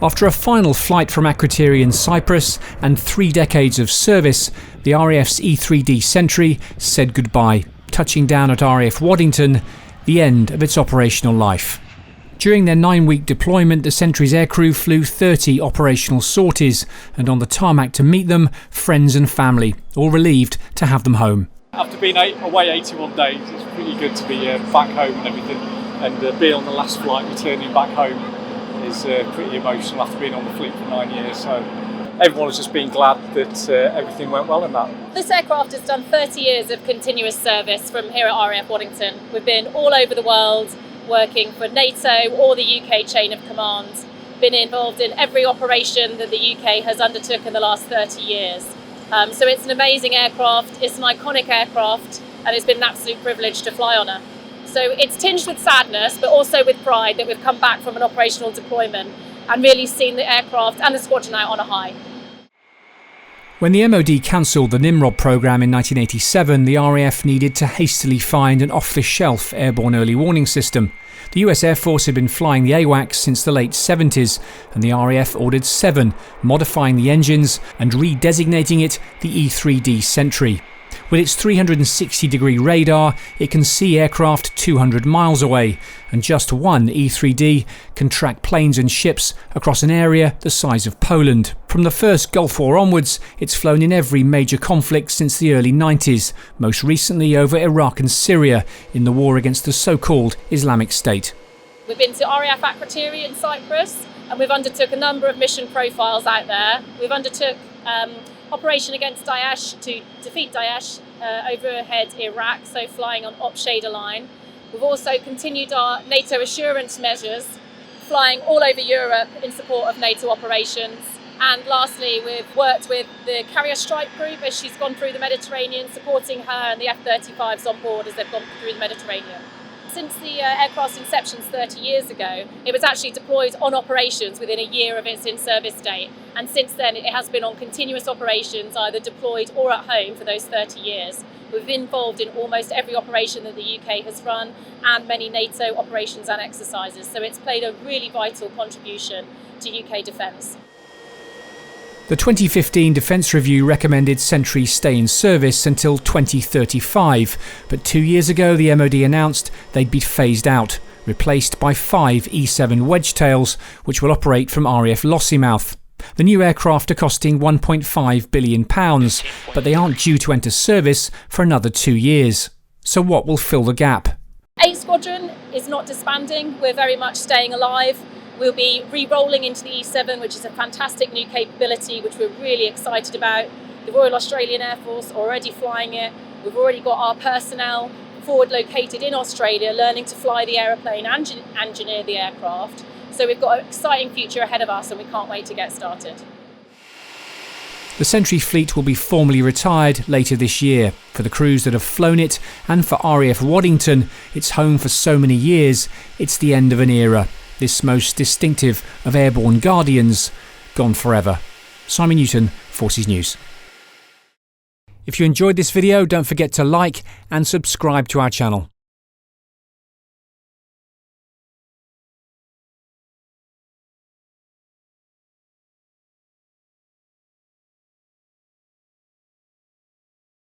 After a final flight from Akrotiri in Cyprus and 3 decades of service, the RAF's E-3D Sentry said goodbye, touching down at RAF Waddington, the end of its operational life. During their 9-week deployment, the Sentry's aircrew flew 30 operational sorties, and on the tarmac to meet them, friends and family, all relieved to have them home. After being away 81 days, it's pretty good to be back home and everything, and being on the last flight, returning back home is pretty emotional after being on the fleet for 9 years. So everyone has just been glad that everything went well in that. This aircraft has done 30 years of continuous service from here at RAF Waddington. We've been all over the world working for NATO or the UK chain of command, been involved in every operation that the UK has undertook in the last 30 years. So it's an amazing aircraft, it's an iconic aircraft, and it's been an absolute privilege to fly on it. So it's tinged with sadness, but also with pride that we've come back from an operational deployment and really seen the aircraft and the squadron out on a high. When the MOD cancelled the Nimrod programme in 1987, the RAF needed to hastily find an off-the-shelf airborne early warning system. The US Air Force had been flying the AWACS since the late 70s, and the RAF ordered 7, modifying the engines and redesignating it the E-3D Sentry. With its 360-degree radar, it can see aircraft 200 miles away, and just one E-3D can track planes and ships across an area the size of Poland. From the first Gulf War onwards, it's flown in every major conflict since the early 90s, most recently over Iraq and Syria in the war against the so-called Islamic State. We've been to RAF Akrotiri in Cyprus, and we've undertook a number of mission profiles out there. We've undertook operation against Daesh to defeat Daesh overhead Iraq, so flying on Op Shader line. We've also continued our NATO assurance measures, flying all over Europe in support of NATO operations. And lastly, we've worked with the Carrier Strike Group as she's gone through the Mediterranean, supporting her and the F-35s on board as they've gone through the Mediterranean. Since the aircraft's inception 30 years ago, it was actually deployed on operations within a year of its in-service date. And since then, it has been on continuous operations, either deployed or at home for those 30 years. We've been involved in almost every operation that the UK has run and many NATO operations and exercises. So it's played a really vital contribution to UK defence. The 2015 Defence Review recommended Sentry stay in service until 2035, but 2 years ago the MOD announced they'd be phased out, replaced by 5 E-7 Wedgetails, which will operate from RAF Lossiemouth. The new aircraft are costing £1.5 billion, but they aren't due to enter service for another 2 years. So what will fill the gap? 8 Squadron is not disbanding, we're very much staying alive. We'll be re-rolling into the E-7, which is a fantastic new capability, which we're really excited about. The Royal Australian Air Force already flying it. We've already got our personnel forward located in Australia, learning to fly the aeroplane and engineer the aircraft. So we've got an exciting future ahead of us, and we can't wait to get started. The Sentry fleet will be formally retired later this year. For the crews that have flown it, and for RAF Waddington, its home for so many years, it's the end of an era. This most distinctive of airborne guardians, gone forever. Simon Newton, Forces News. If you enjoyed this video, don't forget to like and subscribe to our channel.